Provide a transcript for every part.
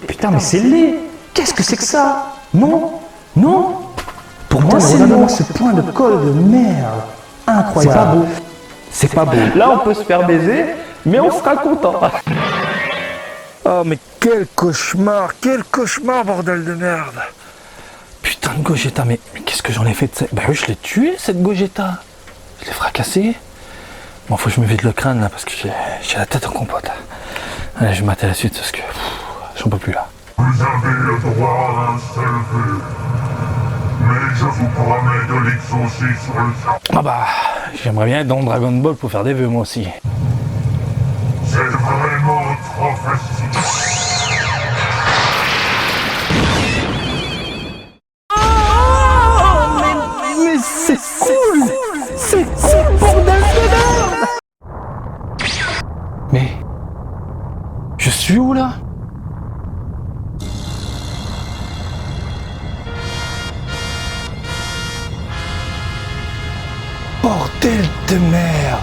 putain, mais c'est laid. Qu'est-ce que c'est que ça? Non, non. Pour moi, c'est non. Ce point de colle de merde. Incroyable. C'est pas beau. C'est pas beau. Là, on peut se faire baiser, mais on sera content. Oh, mais quel cauchemar, bordel de merde. Putain de Gogeta, mais qu'est-ce que j'en ai fait de ça? Bah oui, je l'ai tué, cette Gogeta. Je l'ai fracassé. Bon, faut que je me vide le crâne, là, parce que j'ai la tête en compote. Allez, je vais mater la suite, parce que j'en peux plus, là. Vous avez le droit à un seul vœu. Mais je vous promets de l'exaucer sur le sang. Ah bah, j'aimerais bien être dans Dragon Ball pour faire des vœux, moi aussi. C'est vraiment trop facile. Mais c'est cool. C'est bordel de merde. Mais je suis où là? Bordel de merde.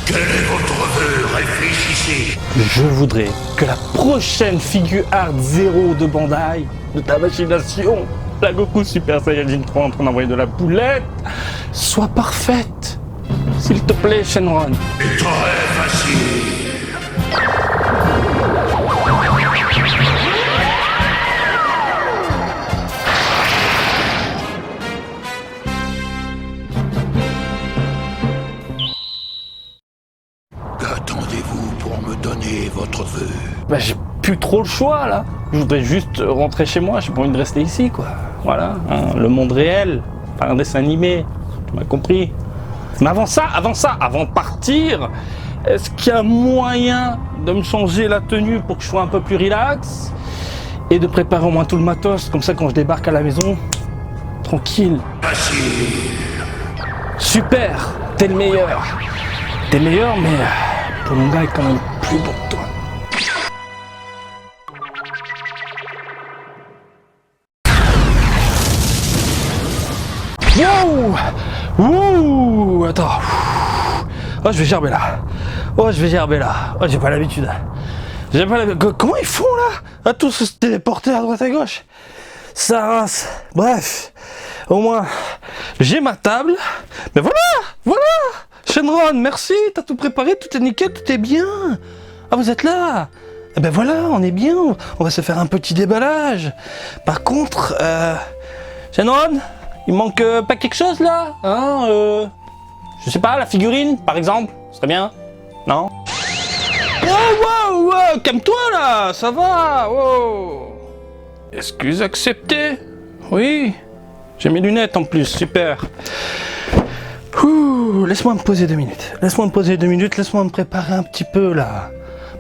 Quel est votre vœu? Réfléchissez. Je voudrais que la prochaine figure art 0 de Bandai, de ta machination, la Goku Super Saiyajin 3 en train d'envoyer de la boulette, soit parfaite. S'il te plaît, Shenron. C'est très facile. Qu'attendez-vous pour me donner votre vœu? Bah, j'ai plus trop le choix là. Je voudrais juste rentrer chez moi, j'ai pas envie de rester ici quoi. Voilà, hein, le monde réel, pas un dessin animé, tu m'as compris. Mais avant de partir, est-ce qu'il y a moyen de me changer la tenue pour que je sois un peu plus relax et de préparer au moins tout le matos, comme ça quand je débarque à la maison, tranquille. Facile. Super, t'es le meilleur. T'es le meilleur, mais ton manga est quand même plus bon que toi. Wow! Ouh! Attends. Oh, je vais gerber là. Oh, j'ai pas l'habitude. Comment ils font là? À tous se téléporter à droite à gauche. Ça race. Bref. Au moins, j'ai ma table. Mais voilà! Shenron, merci, t'as tout préparé, tout est nickel, tout est bien. Ah, vous êtes là? Eh ben voilà, on est bien. On va se faire un petit déballage. Par contre, Shenron, il manque pas quelque chose là, hein? Je sais pas, la figurine par exemple, ce serait bien, non? Wow, calme-toi là, ça va, wow. Excuse acceptée. Oui, j'ai mes lunettes en plus, super. Laisse-moi me poser 2 minutes. Laisse-moi me préparer un petit peu là.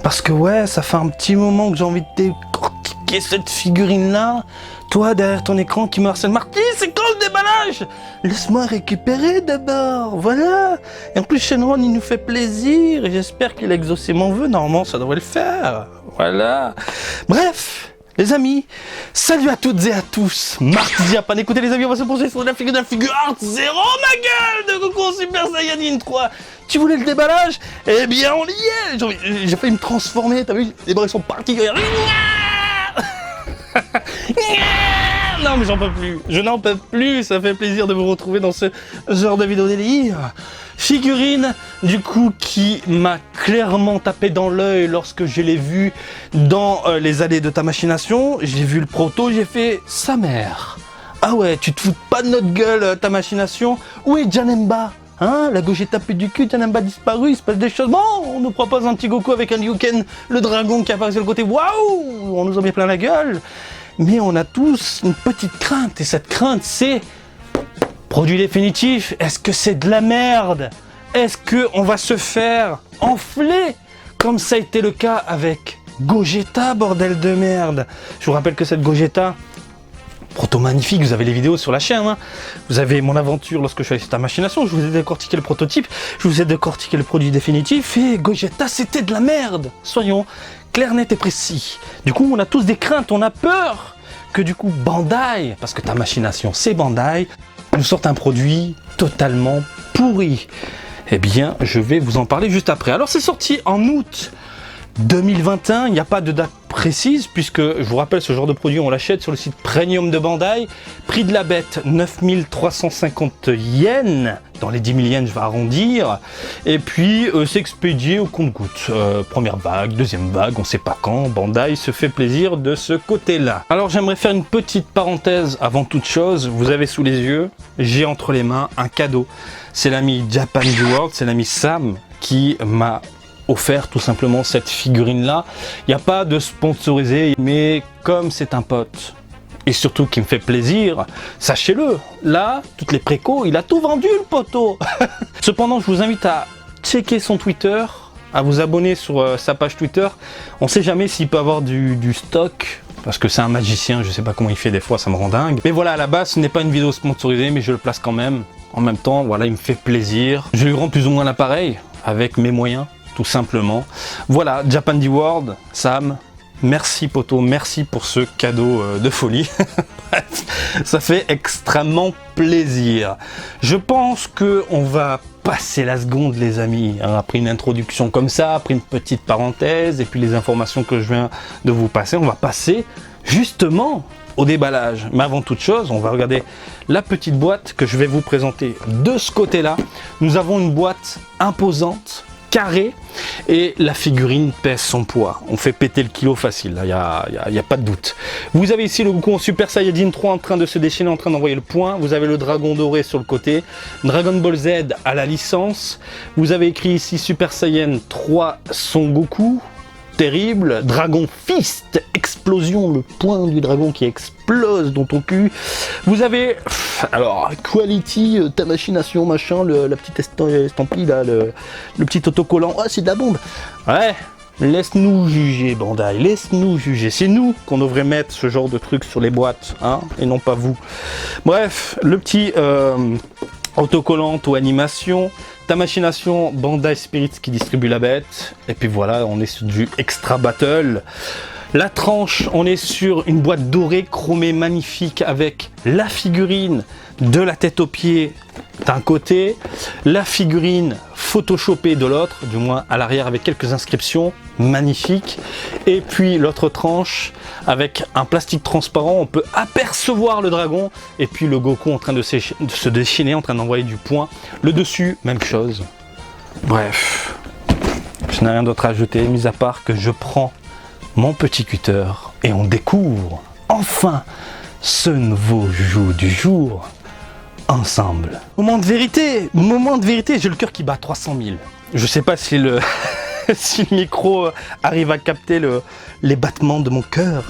Parce que ouais, ça fait un petit moment que j'ai envie de décortiquer cette figurine-là. Toi, derrière ton écran qui me harcèle. Marty, c'est quand le déballage? Laisse-moi récupérer d'abord, voilà. Et en plus, Shenron, il nous fait plaisir. Et j'espère qu'il a exaucé mon vœu. Normalement, ça devrait le faire. Voilà. Bref, les amis, salut à toutes et à tous. Marty Japan, écoutez les amis, on va se pencher sur la figure art 0, ma gueule, de Goku Super Saiyajin 3. Tu voulais le déballage? Eh bien, on y est. J'ai failli me transformer, t'as vu? Les bras sont partis. Non mais j'en peux plus, je n'en peux plus, ça fait plaisir de vous retrouver dans ce genre de vidéo délire. Figurine du coup qui m'a clairement tapé dans l'œil lorsque je l'ai vu dans les allées de ta machination. J'ai vu le proto, j'ai fait sa mère. Ah ouais, tu te fous pas de notre gueule ta machination? Où est Janemba? Hein, la gauche est tapée du cul, Janemba disparu, il se passe des choses. Bon, on nous propose un petit Goku avec un Ryuken, le dragon qui apparaît sur le côté. Waouh, on nous a mis plein la gueule. Mais on a tous une petite crainte, et cette crainte c'est... Produit définitif, est-ce que c'est de la merde? Est-ce qu'on va se faire enfler comme ça a été le cas avec Gogeta, bordel de merde? Je vous rappelle que cette Gogeta, proto magnifique, vous avez les vidéos sur la chaîne, hein. Vous avez mon aventure lorsque je suis allé sur ta machination, je vous ai décortiqué le prototype, je vous ai décortiqué le produit définitif, et Gogeta c'était de la merde. Soyons clairs, nets et précis. Du coup on a tous des craintes, on a peur que du coup Bandai, parce que ta machination c'est Bandai, nous sorte un produit totalement pourri. Eh bien je vais vous en parler juste après. Alors c'est sorti en août 2021, il n'y a pas de date précise puisque, je vous rappelle, ce genre de produit on l'achète sur le site Premium de Bandai. Prix de la bête 9350 yens, dans les 10 000 yens je vais arrondir, et puis c'est expédié au compte-gouttes. Première vague, deuxième vague, on sait pas quand, Bandai se fait plaisir de ce côté-là. Alors j'aimerais faire une petite parenthèse avant toute chose. Vous avez sous les yeux, j'ai entre les mains un cadeau. C'est l'ami Japan World, c'est l'ami Sam qui m'a offert tout simplement cette figurine là. Il n'y a pas de sponsorisé, mais comme c'est un pote et surtout qui me fait plaisir, sachez-le, là toutes les précos, il a tout vendu le poteau. Cependant je vous invite à checker son Twitter, à vous abonner sur sa page Twitter. On sait jamais s'il peut avoir du stock, parce que c'est un magicien, je sais pas comment il fait des fois, ça me rend dingue. Mais voilà, à la base ce n'est pas une vidéo sponsorisée, mais je le place quand même. En même temps, voilà, il me fait plaisir. Je lui rends plus ou moins l'appareil avec mes moyens, tout simplement. Voilà, Japan World, Sam, merci poto, merci pour ce cadeau de folie. Bref, ça fait extrêmement plaisir. Je pense que on va passer la seconde, les amis. Après une introduction comme ça, après une petite parenthèse, et puis les informations que je viens de vous passer, on va passer justement au déballage. Mais avant toute chose, on va regarder la petite boîte que je vais vous présenter de ce côté-là. Nous avons une boîte imposante, carré, et la figurine pèse son poids. On fait péter le kilo facile, il n'y a pas de doute. Vous avez ici le Goku en Super Saiyajin 3 en train de se déchaîner, en train d'envoyer le point. Vous avez le dragon doré sur le côté, Dragon Ball Z à la licence. Vous avez écrit ici Super Saiyan 3 Son Goku. Terrible, Dragon Fist, explosion, le point du dragon qui explose dans ton cul. Vous avez, alors, Quality, ta machination, machin, la petite estampille là, le petit autocollant, ah c'est de la bombe. Ouais, laisse-nous juger Bandai, laisse-nous juger. C'est nous qu'on devrait mettre ce genre de truc sur les boîtes, hein, et non pas vous. Bref, le petit autocollant ou animation. Ta machination, Bandai Spirits qui distribue la bête. Et puis voilà, on est sur du Extra Battle. La tranche, on est sur une boîte dorée, chromée, magnifique, avec la figurine de la tête aux pieds d'un côté, la figurine photoshopée de l'autre, du moins à l'arrière avec quelques inscriptions, magnifique. Et puis l'autre tranche avec un plastique transparent, on peut apercevoir le dragon, et puis le Goku en train de se déchaîner, en train d'envoyer du point. Le dessus, même chose. Bref, je n'ai rien d'autre à ajouter, mis à part que je prends mon petit cutter et on découvre enfin ce nouveau jeu du jour ensemble. Moment de vérité, j'ai le cœur qui bat 300 000. Je sais pas si le, si le micro arrive à capter les battements de mon cœur.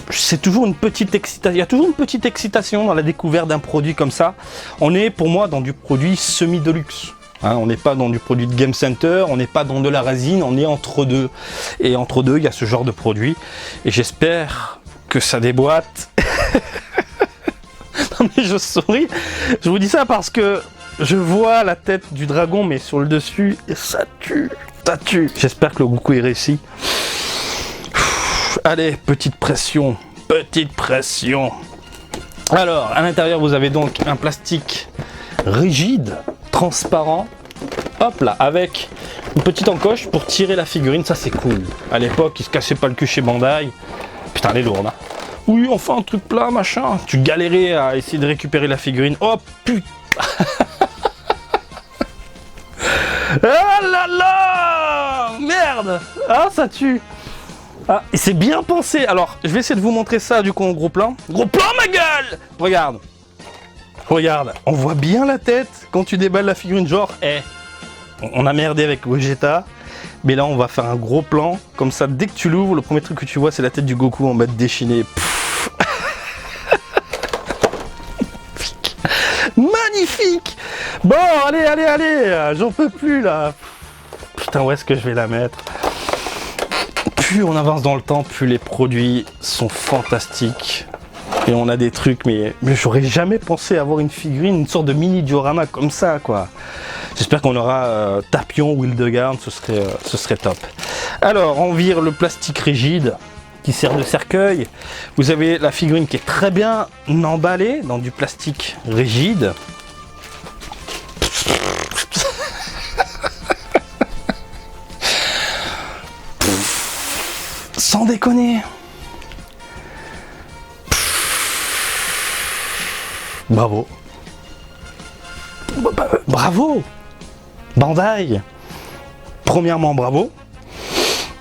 C'est toujours une petite excitation, il y a toujours une petite excitation dans la découverte d'un produit comme ça. On est pour moi dans du produit semi-deluxe. Hein, on n'est pas dans du produit de Game Center, on n'est pas dans de la résine, on est entre deux. Et entre deux, il y a ce genre de produit. Et j'espère que ça déboîte. Non mais je souris. Je vous dis ça parce que je vois la tête du dragon, mais sur le dessus, et ça tue. Ça tue. J'espère que le Goku est réussi. Allez, petite pression. Petite pression. Alors, à l'intérieur, vous avez donc un plastique rigide, transparent, hop là, avec une petite encoche pour tirer la figurine, ça c'est cool. À l'époque, ils se cassaient pas le cul chez Bandai. Putain, elle est lourde, hein. Oui, enfin un truc plat, machin. Tu galérais à essayer de récupérer la figurine. Oh putain. Ah là là. Merde. Ah, ça tue. Ah, et c'est bien pensé. Alors, je vais essayer de vous montrer ça du coup en gros plan. Gros plan, ma gueule. Regarde. Regarde, on voit bien la tête quand tu déballes la figurine, genre, on a merdé avec Vegeta, mais là on va faire un gros plan, comme ça, dès que tu l'ouvres, le premier truc que tu vois, c'est la tête du Goku en mode déchaîné. Magnifique. Bon, allez, j'en peux plus, là. Putain, où est-ce que je vais la mettre? Plus on avance dans le temps, plus les produits sont fantastiques. Et on a des trucs, mais j'aurais jamais pensé avoir une figurine, une sorte de mini diorama comme ça, quoi. J'espère qu'on aura Tapion ou Hildegard, ce serait top. Alors, on vire le plastique rigide qui sert de cercueil. Vous avez la figurine qui est très bien emballée dans du plastique rigide. déconner. Bravo. Bravo Bandai. Premièrement, bravo.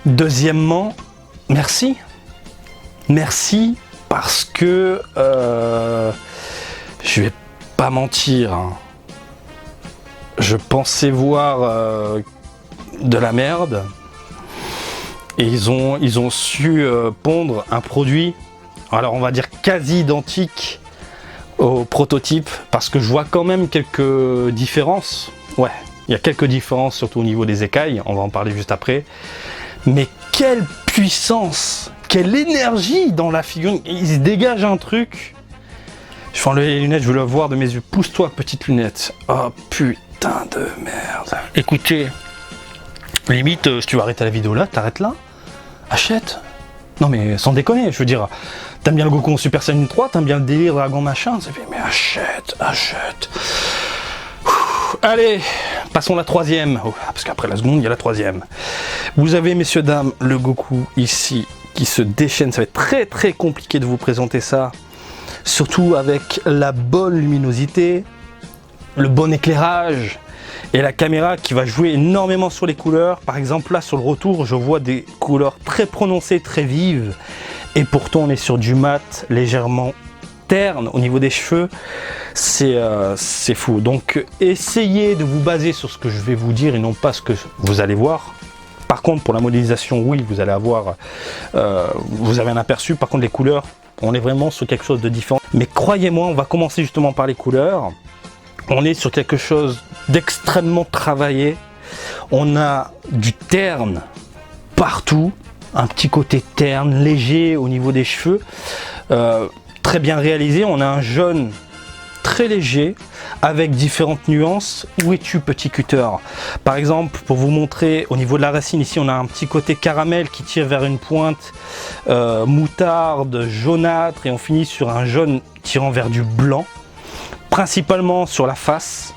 Deuxièmement, merci. Merci parce que je vais pas mentir. Hein. Je pensais voir de la merde et ils ont su pondre un produit, alors on va dire quasi identique au prototype, parce que je vois quand même quelques différences. Ouais, il y a quelques différences, surtout au niveau des écailles, on va en parler juste après. Mais quelle puissance, quelle énergie dans la figurine, il se dégage un truc. Je vais enlever les lunettes, je veux le voir de mes yeux. Pousse-toi, petite lunette. Oh putain de merde. Écoutez, limite, si tu veux arrêter la vidéo là, t'arrêtes là. Achète. Non mais sans déconner, je veux dire, t'aimes bien le Goku en Super Saiyan 3, t'aimes bien le délire dragon machin, ça fait, mais achète. Allez, passons à la troisième, parce qu'après la seconde, il y a la troisième. Vous avez, messieurs, dames, le Goku ici, qui se déchaîne, ça va être très très compliqué de vous présenter ça, surtout avec la bonne luminosité, le bon éclairage, et la caméra qui va jouer énormément sur les couleurs. Par exemple là sur le retour je vois des couleurs très prononcées, très vives, et pourtant on est sur du mat légèrement terne au niveau des cheveux. C'est fou. Donc essayez de vous baser sur ce que je vais vous dire et non pas ce que vous allez voir. Par contre pour la modélisation, oui, vous allez avoir vous avez un aperçu. Par contre les couleurs, on est vraiment sur quelque chose de différent. Mais croyez-moi, on va commencer justement par les couleurs. On est sur quelque chose d'extrêmement travaillé. On a du terne partout, un petit côté terne, léger au niveau des cheveux, très bien réalisé. On a un jaune très léger avec différentes nuances. Où es-tu, petit cutter? Par exemple, pour vous montrer au niveau de la racine, ici on a un petit côté caramel qui tire vers une pointe moutarde, jaunâtre, et on finit sur un jaune tirant vers du blanc. Principalement sur la face.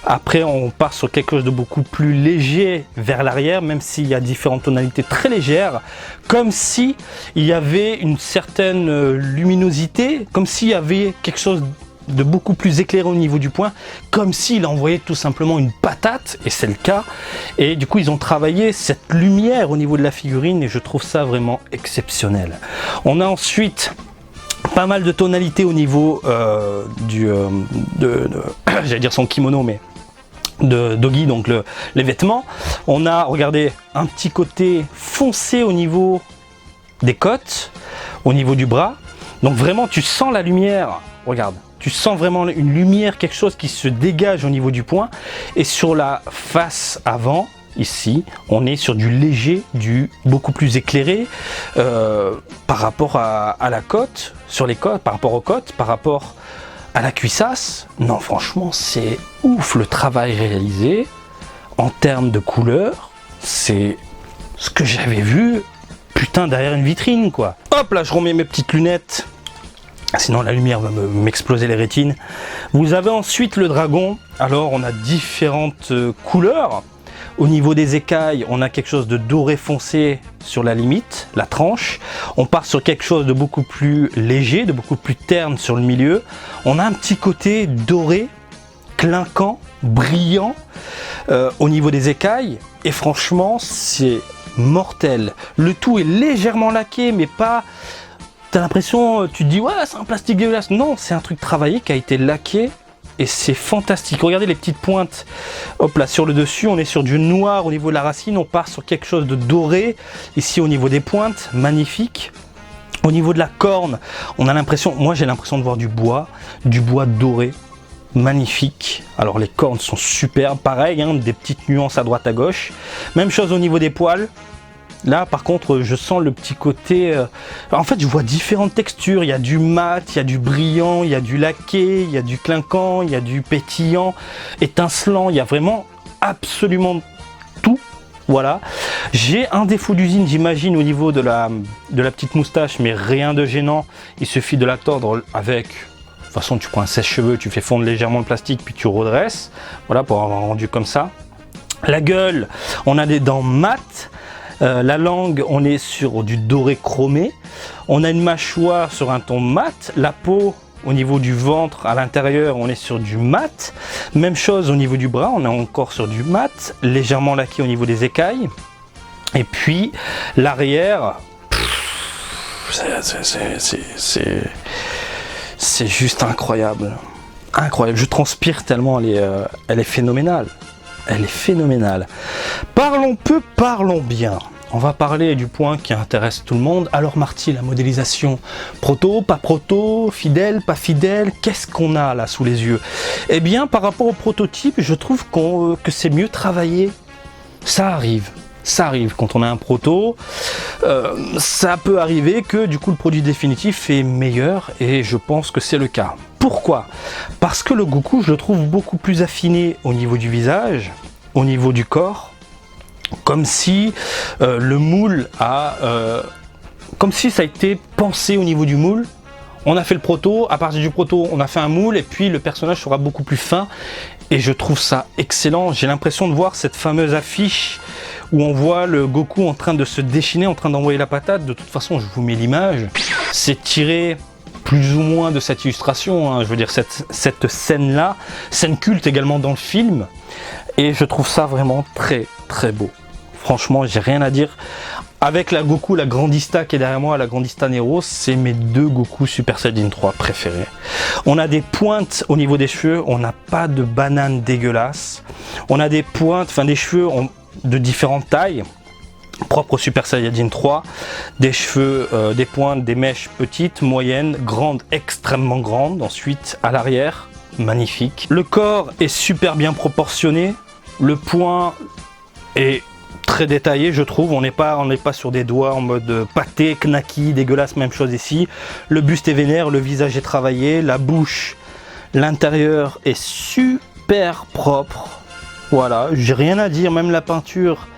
Après on part sur quelque chose de beaucoup plus léger vers l'arrière, même s'il y a différentes tonalités très légères, comme si il y avait une certaine luminosité, comme s'il y avait quelque chose de beaucoup plus éclairé au niveau du point, comme s'il envoyait tout simplement une patate, et c'est le cas. Et du coup ils ont travaillé cette lumière au niveau de la figurine et je trouve ça vraiment exceptionnel. On a ensuite pas mal de tonalités au niveau j'allais dire son kimono, mais de Doggy, donc les vêtements. On a, regardez, un petit côté foncé au niveau des côtes, au niveau du bras. Donc vraiment, tu sens la lumière. Regarde, tu sens vraiment une lumière, quelque chose qui se dégage au niveau du poing. Et sur la face avant, ici, on est sur du léger, du beaucoup plus éclairé par rapport à la côte, sur les côtes, par rapport aux côtes, par rapport à la cuissasse. Non, franchement, c'est ouf le travail réalisé en termes de couleur. C'est ce que j'avais vu, putain, derrière une vitrine, quoi. Hop là, je remets mes petites lunettes. Sinon la lumière va m'exploser les rétines. Vous avez ensuite le dragon. Alors on a différentes couleurs. Au niveau des écailles, on a quelque chose de doré foncé sur la limite, la tranche. On part sur quelque chose de beaucoup plus léger, de beaucoup plus terne sur le milieu. On a un petit côté doré, clinquant, brillant au niveau des écailles. Et franchement, c'est mortel. Le tout est légèrement laqué, mais pas... T'as l'impression, tu te dis, ouais, c'est un plastique dégueulasse. Non, c'est un truc travaillé qui a été laqué. Et c'est fantastique. Regardez les petites pointes. Hop là, sur le dessus, on est sur du noir au niveau de la racine. On part sur quelque chose de doré. Ici, au niveau des pointes, magnifique. Au niveau de la corne, on a l'impression, moi j'ai l'impression de voir du bois doré. Magnifique. Alors les cornes sont superbes. Pareil, hein, des petites nuances à droite à gauche. Même chose au niveau des poils. Là par contre je sens le petit côté en fait je vois différentes textures. Il y a du mat, il y a du brillant, il y a du laqué, il y a du clinquant, il y a du pétillant, étincelant. Il y a vraiment absolument tout. Voilà. J'ai un défaut d'usine, j'imagine, au niveau de la petite moustache, mais rien de gênant. Il suffit de la tordre avec... De toute façon tu prends un sèche-cheveux, tu fais fondre légèrement le plastique puis tu redresses. Voilà, pour avoir un rendu comme ça. La gueule, on a des dents mat. La langue, on est sur du doré chromé. On a une mâchoire sur un ton mat. La peau, au niveau du ventre, à l'intérieur, on est sur du mat. Même chose au niveau du bras, on est encore sur du mat, légèrement laqué au niveau des écailles. Et puis l'arrière, c'est juste incroyable. Incroyable, je transpire tellement, elle est phénoménale. Elle est phénoménale. Parlons peu, parlons bien. On va parler du point qui intéresse tout le monde. Alors Marty, la modélisation, proto, pas proto, fidèle, pas fidèle, qu'est-ce qu'on a là sous les yeux? Eh bien, par rapport au prototype, je trouve que c'est mieux travaillé. Ça arrive quand on a un proto. Ça peut arriver que du coup le produit définitif est meilleur et je pense que c'est le cas. Pourquoi? Parce que le Goku, je le trouve beaucoup plus affiné au niveau du visage, au niveau du corps. Comme si le moule comme si ça a été pensé au niveau du moule. On a fait le proto, à partir du proto, on a fait un moule et puis le personnage sera beaucoup plus fin. Et je trouve ça excellent. J'ai l'impression de voir cette fameuse affiche où on voit le Goku en train de se déchaîner, en train d'envoyer la patate. De toute façon, je vous mets l'image. C'est tiré plus ou moins de cette illustration, hein. Je veux dire, cette scène-là, scène culte également dans le film. Et je trouve ça vraiment très très beau. Franchement, j'ai rien à dire. Avec la Goku, la Grandista qui est derrière moi, la Grandista Nero, c'est mes deux Goku Super Saiyajin 3 préférés. On a des pointes au niveau des cheveux, on n'a pas de banane dégueulasse. On a des pointes, enfin des cheveux de différentes tailles, propres au Super Saiyajin 3. Des cheveux, des pointes, des mèches petites, moyennes, grandes, extrêmement grandes. Ensuite, à l'arrière, magnifique. Le corps est super bien proportionné. Le point est très détaillé, je trouve. On n'est pas sur des doigts en mode pâté, knacky, dégueulasse. Même chose ici. Le buste est vénère, le visage est travaillé, la bouche, l'intérieur est super propre. Voilà, j'ai rien à dire. Même la peinture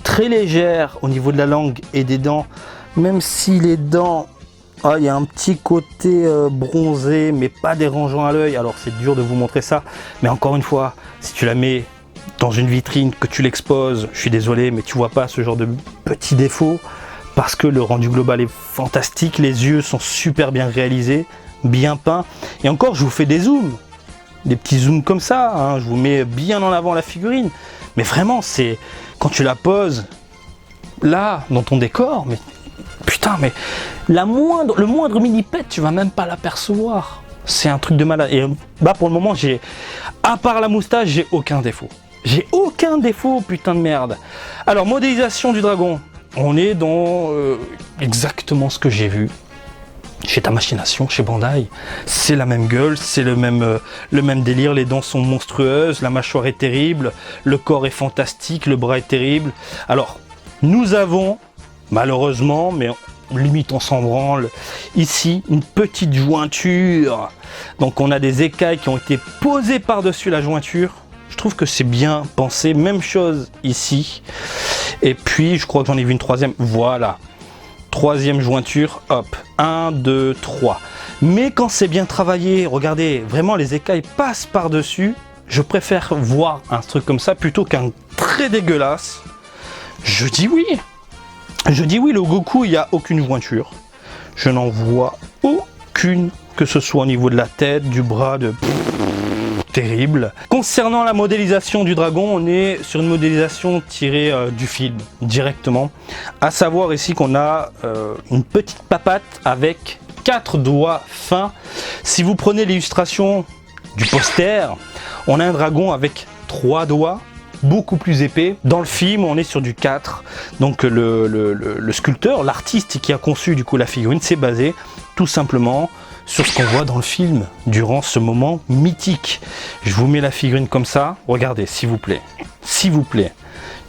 très légère au niveau de la langue et des dents. Même si les dents, il y a un petit côté bronzé, mais pas dérangeant à l'œil. Alors c'est dur de vous montrer ça, mais encore une fois, si tu la mets dans une vitrine, que tu l'exposes, je suis désolé, mais tu vois pas ce genre de petits défauts parce que le rendu global est fantastique, les yeux sont super bien réalisés, bien peints. Et encore, je vous fais des zooms, des petits zooms comme ça, hein, je vous mets bien en avant la figurine. Mais vraiment, c'est quand tu la poses là, dans ton décor, mais putain, mais le moindre mini-pet, tu vas même pas l'apercevoir. C'est un truc de malade. Et bah pour le moment, à part la moustache, j'ai aucun défaut. J'ai aucun défaut, putain de merde. Alors, modélisation du dragon. On est dans exactement ce que j'ai vu chez Tamachination, chez Bandai. C'est la même gueule, c'est le même délire. Les dents sont monstrueuses, la mâchoire est terrible, le corps est fantastique, le bras est terrible. Alors, nous avons, malheureusement, mais limite on s'en branle, ici, une petite jointure. Donc, on a des écailles qui ont été posées par-dessus la jointure. Je trouve que c'est bien pensé. Même chose ici. Et puis, je crois que j'en ai vu une troisième. Voilà. Troisième jointure. Hop. 1, 2, 3. Mais quand c'est bien travaillé, regardez, vraiment les écailles passent par-dessus. Je préfère voir un truc comme ça plutôt qu'un très dégueulasse. Je dis oui. Je dis oui, le Goku, il n'y a aucune jointure. Je n'en vois aucune, que ce soit au niveau de la tête, du bras, terrible. Concernant la modélisation du dragon, on est sur une modélisation tirée du film directement. À savoir ici qu'on a une petite papate avec 4 doigts fins. Si vous prenez l'illustration du poster, on a un dragon avec 3 doigts, beaucoup plus épais. Dans le film, on est sur du 4. Donc le sculpteur, l'artiste qui a conçu du coup la figurine, s'est basé tout simplement sur ce qu'on voit dans le film durant ce moment mythique. Je vous mets la figurine comme ça, regardez s'il vous plaît,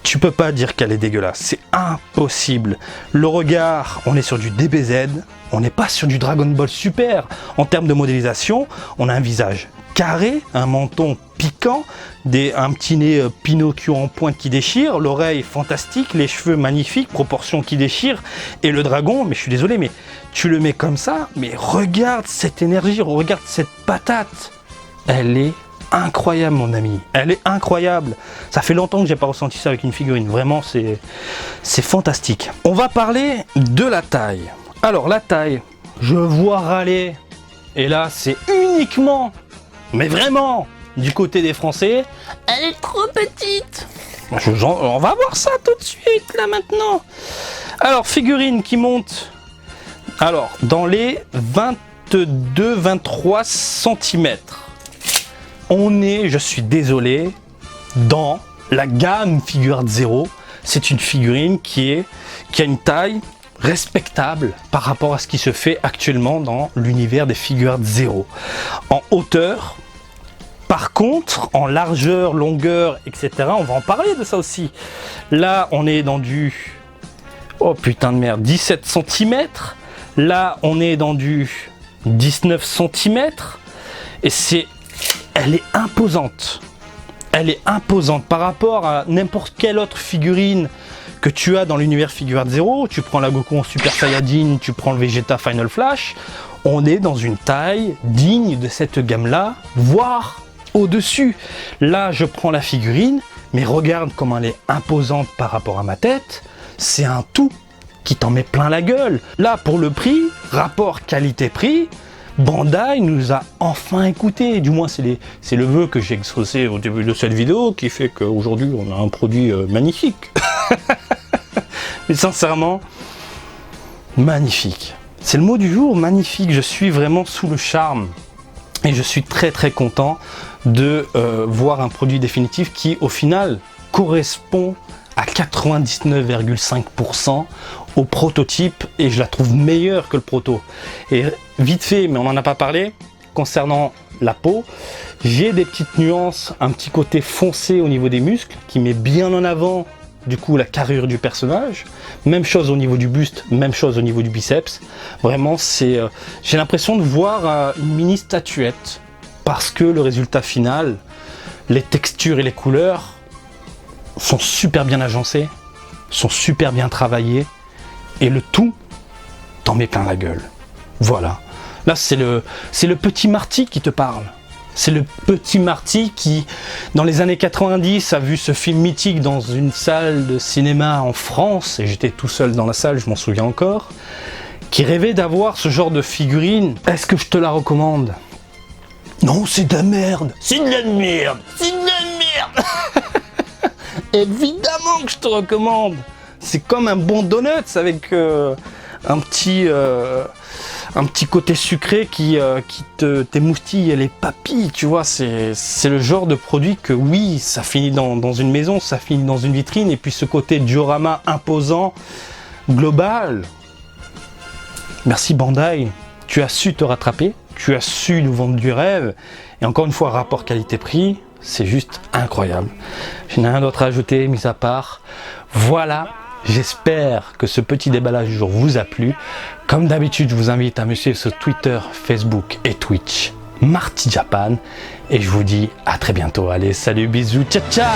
tu peux pas dire qu'elle est dégueulasse, c'est impossible. Le regard, on est sur du DBZ, on n'est pas sur du Dragon Ball Super. En termes de modélisation, on a un visage carré, un menton piquant, un petit nez Pinocchio en pointe qui déchire, l'oreille fantastique, les cheveux magnifiques, proportions qui déchirent, et le dragon, mais je suis désolé, mais tu le mets comme ça, mais regarde cette énergie, regarde cette patate, elle est incroyable, mon ami. Elle est incroyable. Ça fait longtemps que j'ai pas ressenti ça avec une figurine. Vraiment, c'est fantastique. On va parler de la taille. Alors, la taille, je vois râler. Et là, c'est uniquement, mais vraiment, du côté des Français. Elle est trop petite. On va voir ça tout de suite, là, maintenant. Alors, figurine qui monte. Alors, dans les 22-23 cm. On est, je suis désolé, dans la gamme Figuarts Zero. C'est une figurine qui a une taille respectable par rapport à ce qui se fait actuellement dans l'univers des Figuarts Zero. En hauteur, par contre, en largeur, longueur, etc., on va en parler de ça aussi. Là, on est dans du... Oh putain de merde, 17 cm. Là, on est dans du 19 cm. Et elle est imposante. Elle est imposante par rapport à n'importe quelle autre figurine que tu as dans l'univers Figuarts Zero. Tu prends la Goku en Super Saiyajin, tu prends le Vegeta Final Flash. On est dans une taille digne de cette gamme-là, voire au-dessus. Là, je prends la figurine, mais regarde comment elle est imposante par rapport à ma tête. C'est un tout qui t'en met plein la gueule. Là, pour le prix, rapport qualité-prix, Bandai nous a enfin écouté. Du moins, c'est le vœu que j'ai exaucé au début de cette vidéo qui fait qu'aujourd'hui, on a un produit magnifique. Mais sincèrement, magnifique. C'est le mot du jour, magnifique. Je suis vraiment sous le charme. Et je suis très très content de voir un produit définitif qui, au final, correspond à 99,5% au prototype et je la trouve meilleure que le proto. Et vite fait, mais on n'en a pas parlé, concernant la peau, j'ai des petites nuances, un petit côté foncé au niveau des muscles qui met bien en avant du coup la carrure du personnage. Même chose au niveau du buste, même chose au niveau du biceps. Vraiment, j'ai l'impression de voir une mini statuette parce que le résultat final, les textures et les couleurs sont super bien agencés, sont super bien travaillés et le tout t'en met plein la gueule. Voilà. Là, c'est le petit Marty qui te parle. C'est le petit Marty qui, dans les années 90, a vu ce film mythique dans une salle de cinéma en France, et j'étais tout seul dans la salle, je m'en souviens encore, qui rêvait d'avoir ce genre de figurine. Est-ce que je te la recommande? Non, c'est de la merde. C'est de la merde. C'est de la merde. Évidemment que je te recommande. C'est comme un bon donut avec un petit côté sucré qui t'émoustille les papilles, tu vois. C'est le genre de produit que oui, ça finit dans une maison, ça finit dans une vitrine, et puis ce côté diorama imposant, global. Merci Bandai, tu as su te rattraper, tu as su nous vendre du rêve, et encore une fois, rapport qualité-prix, c'est juste incroyable. Je n'ai rien d'autre à ajouter, mis à part, voilà. J'espère que ce petit déballage du jour vous a plu. Comme d'habitude, je vous invite à me suivre sur Twitter, Facebook et Twitch, Marty Japan. Et je vous dis à très bientôt. Allez, salut, bisous, ciao, ciao!